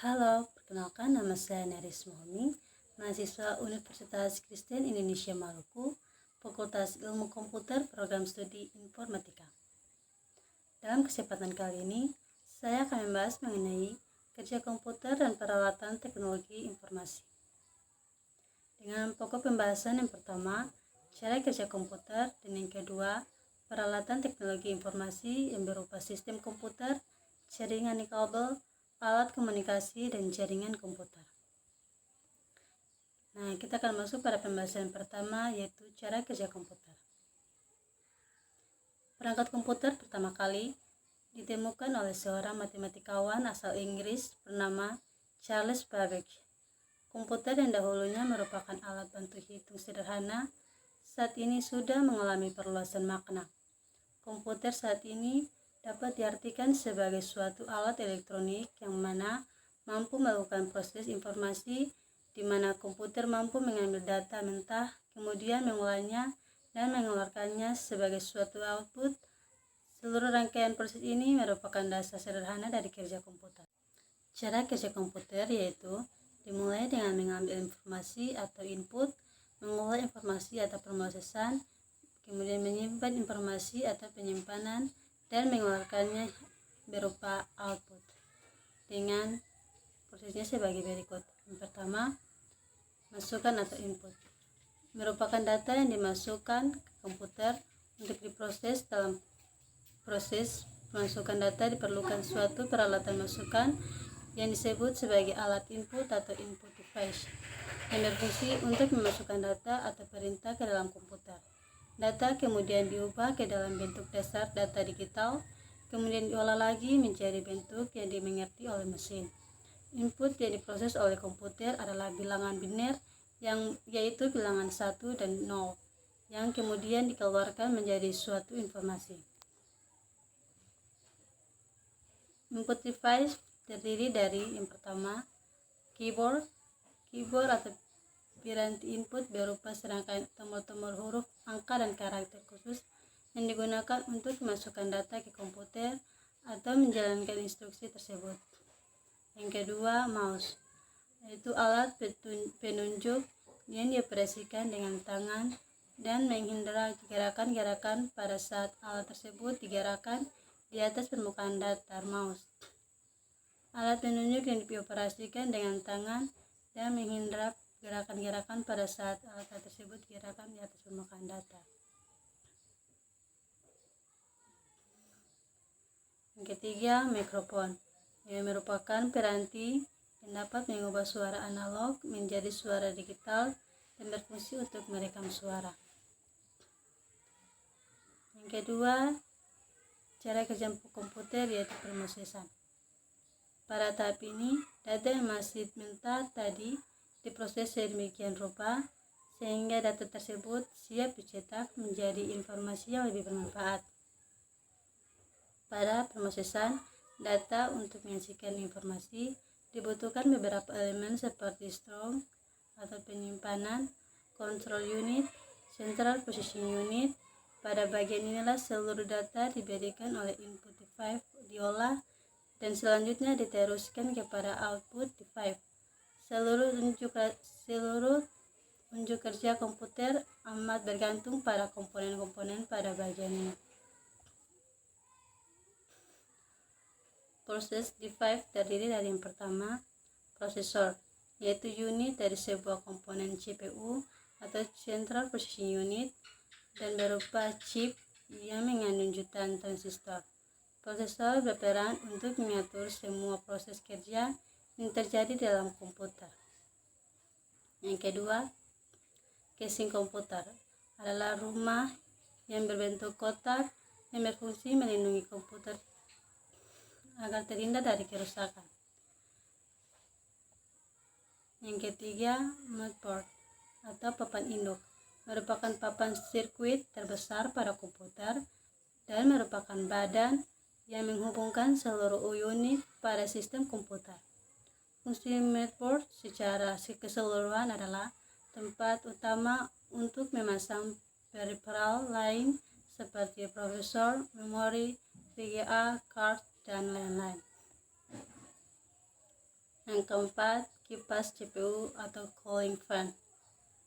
Halo, perkenalkan nama saya Neris Mohomi, mahasiswa Universitas Kristen Indonesia Maluku, Fakultas Ilmu Komputer, Program Studi Informatika. Dalam kesempatan kali ini, saya akan membahas mengenai kerja komputer dan peralatan teknologi informasi. Dengan pokok pembahasan yang pertama, cara kerja komputer, dan yang kedua, peralatan teknologi informasi yang berupa sistem komputer, jaringan kabel, alat komunikasi, dan jaringan komputer. Nah, kita akan masuk pada pembahasan pertama, yaitu cara kerja komputer. Perangkat komputer pertama kali ditemukan oleh seorang matematikawan asal Inggris bernama Charles Babbage. Komputer yang dahulunya merupakan alat bantu hitung sederhana, saat ini sudah mengalami perluasan makna. Komputer saat ini dapat diartikan sebagai suatu alat elektronik yang mana mampu melakukan proses informasi, di mana komputer mampu mengambil data mentah, kemudian mengolahnya dan mengeluarkannya sebagai suatu output. Seluruh rangkaian proses ini merupakan dasar sederhana dari kerja komputer. Cara kerja komputer yaitu dimulai dengan mengambil informasi atau input, mengolah informasi atau pemrosesan, kemudian menyimpan informasi atau penyimpanan, dan mengeluarkannya berupa output dengan prosesnya sebagai berikut. Yang pertama, masukan atau input merupakan data yang dimasukkan ke komputer untuk diproses. Dalam proses pemasukan data diperlukan suatu peralatan masukan yang disebut sebagai alat input atau input device yang berfungsi untuk memasukkan data atau perintah ke dalam komputer. Data kemudian diubah ke dalam bentuk dasar data digital, kemudian diolah lagi menjadi bentuk yang dimengerti oleh mesin. Input yang diproses oleh komputer adalah bilangan biner, yaitu bilangan 1 dan 0, yang kemudian dikeluarkan menjadi suatu informasi. Input device terdiri dari yang pertama, keyboard atau piranti input berupa serangkaian tombol-tombol huruf, angka, dan karakter khusus yang digunakan untuk memasukkan data ke komputer atau menjalankan instruksi tersebut. Yang kedua, mouse, yaitu alat penunjuk yang dioperasikan dengan tangan dan menghindar gerakan-gerakan pada saat alat tersebut digerakkan di atas permukaan datar mouse. Alat penunjuk yang dioperasikan dengan tangan dan menghindar gerakan-gerakan pada saat alat tersebut digerakkan di atas permukaan datar. Yang ketiga, mikrofon, yang merupakan piranti yang dapat mengubah suara analog menjadi suara digital dan berfungsi untuk merekam suara. Yang kedua, cara kerja komputer yaitu pemrosesan. Pada tahap ini, data yang masih mentah tadi diproses sedemikian rupa sehingga data tersebut siap dicetak menjadi informasi yang lebih bermanfaat. Pada pemrosesan data untuk menyajikan informasi dibutuhkan beberapa elemen seperti strong atau penyimpanan, control unit, central processing unit. Pada bagian inilah seluruh data diberikan oleh input device diolah dan selanjutnya diteruskan kepada output device. Seluruh unjuk kerja komputer amat bergantung pada komponen-komponen pada bagian ini. Proses device terdiri dari yang pertama, prosesor, yaitu unit dari sebuah komponen CPU atau Central Processing Unit dan berupa chip yang mengandung jutaan transistor. Prosesor berperan untuk mengatur semua proses kerja yang terjadi dalam komputer. Yang kedua, casing komputer adalah rumah yang berbentuk kotak yang berfungsi melindungi komputer agar terhindar dari kerusakan. Yang ketiga, motherboard atau papan induk merupakan papan sirkuit terbesar pada komputer dan merupakan badan yang menghubungkan seluruh unit pada sistem komputer. Fungsi motherboard secara keseluruhan adalah tempat utama untuk memasang peripheral lain seperti prosesor, memori, VGA, card, dan lain-lain. Yang keempat, kipas CPU atau cooling fan.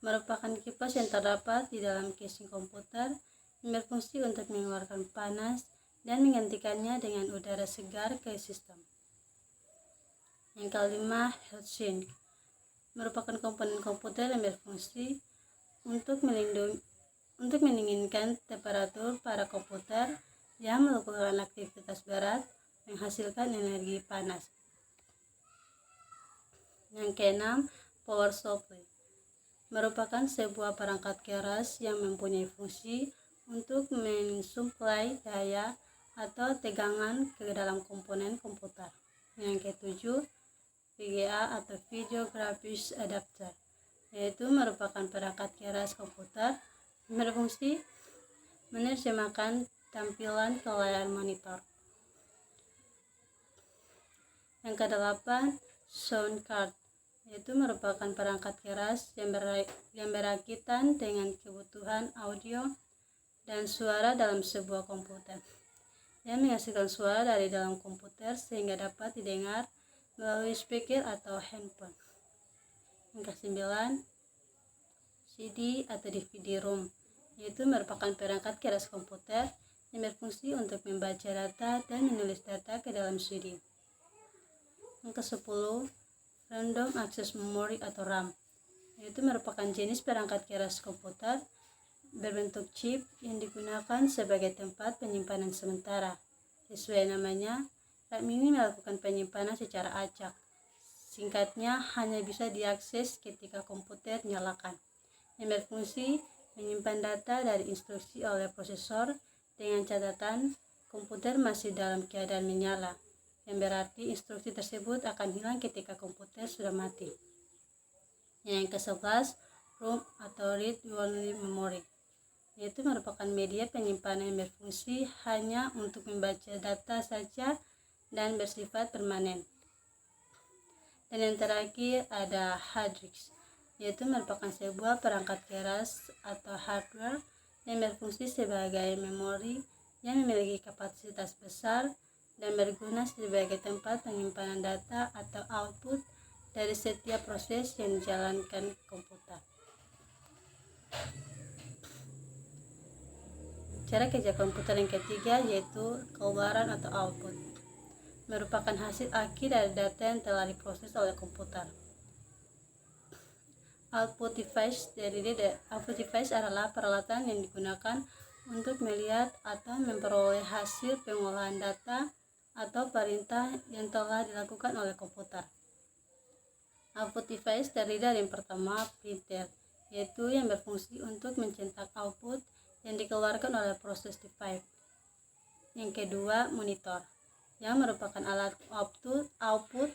Merupakan kipas yang terdapat di dalam casing komputer yang berfungsi untuk mengeluarkan panas dan menggantikannya dengan udara segar ke sistem. Yang kelima, heatsink. Merupakan komponen komputer yang berfungsi untuk mendinginkan temperatur pada komputer yang melakukan aktivitas berat menghasilkan energi panas. Yang keenam, power supply. Merupakan sebuah perangkat keras yang mempunyai fungsi untuk mensuplai daya atau tegangan ke dalam komponen komputer. Yang ketujuh, VGA atau Video Graphics Adapter, yaitu merupakan perangkat keras komputer yang berfungsi menerjemahkan tampilan ke layar monitor. Yang kedelapan, sound card, yaitu merupakan perangkat keras yang berakitan dengan kebutuhan audio dan suara dalam sebuah komputer, yang menghasilkan suara dari dalam komputer sehingga dapat didengar melalui speaker atau handphone. Yang kesembilan, CD atau DVD ROM, yaitu merupakan perangkat keras komputer yang berfungsi untuk membaca data dan menulis data ke dalam CD. Yang ke-10, Random Access Memory atau RAM, yaitu merupakan jenis perangkat keras komputer berbentuk chip yang digunakan sebagai tempat penyimpanan sementara. Sesuai namanya, RAM ini melakukan penyimpanan secara acak. Singkatnya, hanya bisa diakses ketika komputer nyalakan, yang berfungsi menyimpan data dari instruksi oleh prosesor dengan catatan komputer masih dalam keadaan menyala, yang berarti instruksi tersebut akan hilang ketika komputer sudah mati. Yang ke-11, ROM atau Read Only Memory, yaitu merupakan media penyimpanan yang berfungsi hanya untuk membaca data saja dan bersifat permanen. Dan yang terakhir ada hard disk, yaitu merupakan sebuah perangkat keras atau hardware yang berfungsi sebagai memori yang memiliki kapasitas besar dan berguna sebagai tempat penyimpanan data atau output dari setiap proses yang dijalankan komputer. Cara kerja komputer yang ketiga yaitu keluaran atau output, merupakan hasil akhir dari data yang telah diproses oleh komputer. Output device adalah peralatan yang digunakan untuk melihat atau memperoleh hasil pengolahan data atau perintah yang telah dilakukan oleh komputer. Output device terdiri dari yang pertama, printer, yaitu yang berfungsi untuk mencetak output yang dikeluarkan oleh proses device. Yang kedua, monitor, yang merupakan alat output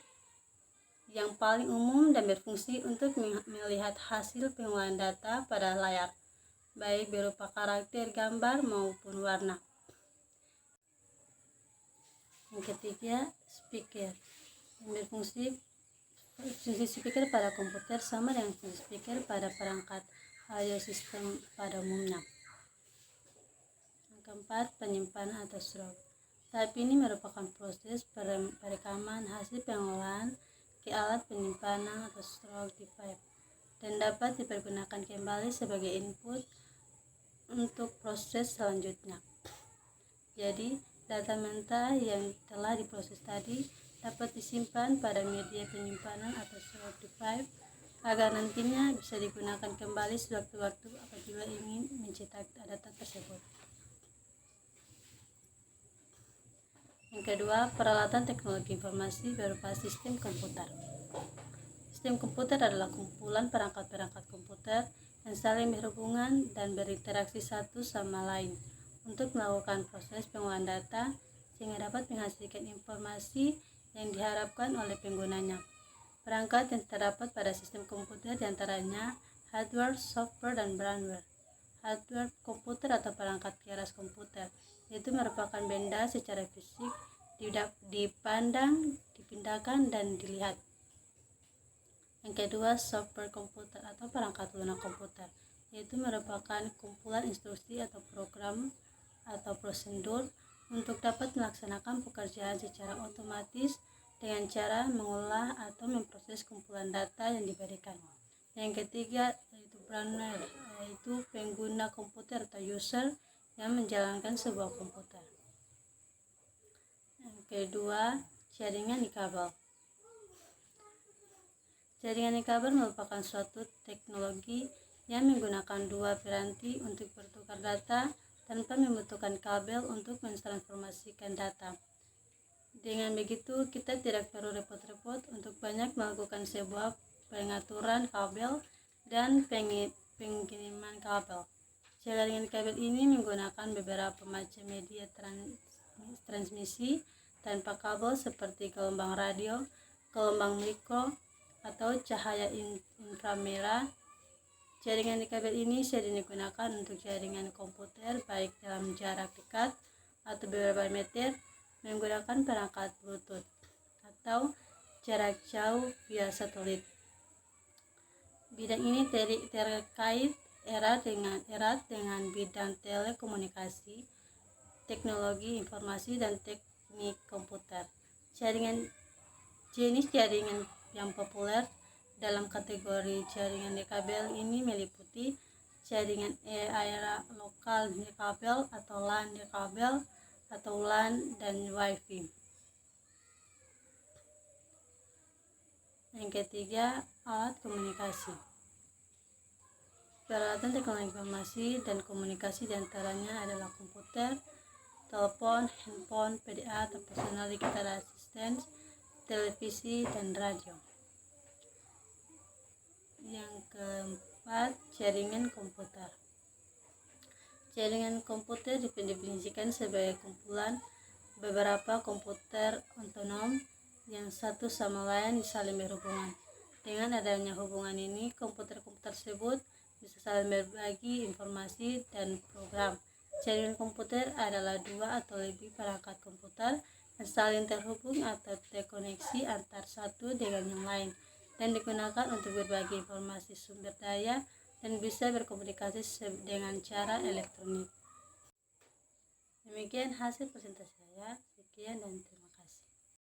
yang paling umum dan berfungsi untuk melihat hasil pengolahan data pada layar, baik berupa karakter, gambar, maupun warna. Yang ketiga, speaker, yang berfungsi speaker pada komputer sama dengan fungsi speaker pada perangkat audio sistem pada umumnya. Yang keempat, penyimpanan atau storage. Tahap ini merupakan proses perekaman hasil pengolahan ke alat penyimpanan atau storage device dan dapat dipergunakan kembali sebagai input untuk proses selanjutnya. Jadi, data mentah yang telah diproses tadi dapat disimpan pada media penyimpanan atau storage device agar nantinya bisa digunakan kembali sewaktu-waktu apabila ingin mencetak data tersebut. Yang kedua, peralatan teknologi informasi berupa sistem komputer. Sistem komputer adalah kumpulan perangkat-perangkat komputer yang saling berhubungan dan berinteraksi satu sama lain untuk melakukan proses pengolahan data sehingga dapat menghasilkan informasi yang diharapkan oleh penggunanya. Perangkat yang terdapat pada sistem komputer diantaranya hardware, software, dan firmware. Hardware komputer atau perangkat keras komputer, yaitu merupakan benda secara fisik dipandang, dipindahkan, dan dilihat. Yang kedua, software komputer atau perangkat lunak komputer, yaitu merupakan kumpulan instruksi atau program atau prosedur untuk dapat melaksanakan pekerjaan secara otomatis dengan cara mengolah atau memproses kumpulan data yang diberikan. Yang ketiga yaitu programmer, yaitu pengguna komputer atau user yang menjalankan sebuah komputer. Yang kedua, jaringan nikabel. Jaringan nikabel merupakan suatu teknologi yang menggunakan dua piranti untuk bertukar data tanpa membutuhkan kabel untuk mentransformasikan data. Dengan begitu, kita tidak perlu repot-repot untuk banyak melakukan sebuah pengaturan kabel dan pengiriman kabel. Jaringan kabel ini menggunakan beberapa macam media transmisi tanpa kabel seperti gelombang radio, gelombang mikro, atau cahaya inframerah. Jaringan kabel ini sering digunakan untuk jaringan komputer baik dalam jarak dekat atau beberapa meter menggunakan perangkat Bluetooth atau jarak jauh via satelit. Bidang ini terkait erat dengan bidang telekomunikasi, teknologi informasi, dan teknik komputer. Jenis jaringan yang populer dalam kategori jaringan nikabel ini meliputi jaringan area lokal nikabel atau LAN nikabel atau LAN dan Wi-Fi. Yang ketiga, alat komunikasi. Peralatan teknologi informasi dan komunikasi diantaranya adalah komputer, telepon, handphone, PDA atau personal digital assistant, televisi, dan radio. Yang keempat, jaringan komputer. Jaringan komputer didefinisikan sebagai kumpulan beberapa komputer otonom yang satu sama lain saling berhubungan. Dengan adanya hubungan ini, komputer-komputer tersebut bisa saling berbagi informasi dan program. Jaringan komputer adalah dua atau lebih perangkat komputer yang saling terhubung atau terkoneksi antar satu dengan yang lain dan digunakan untuk berbagi informasi sumber daya dan bisa berkomunikasi dengan cara elektronik. Demikian hasil presentasi saya. Sekian dan terima kasih.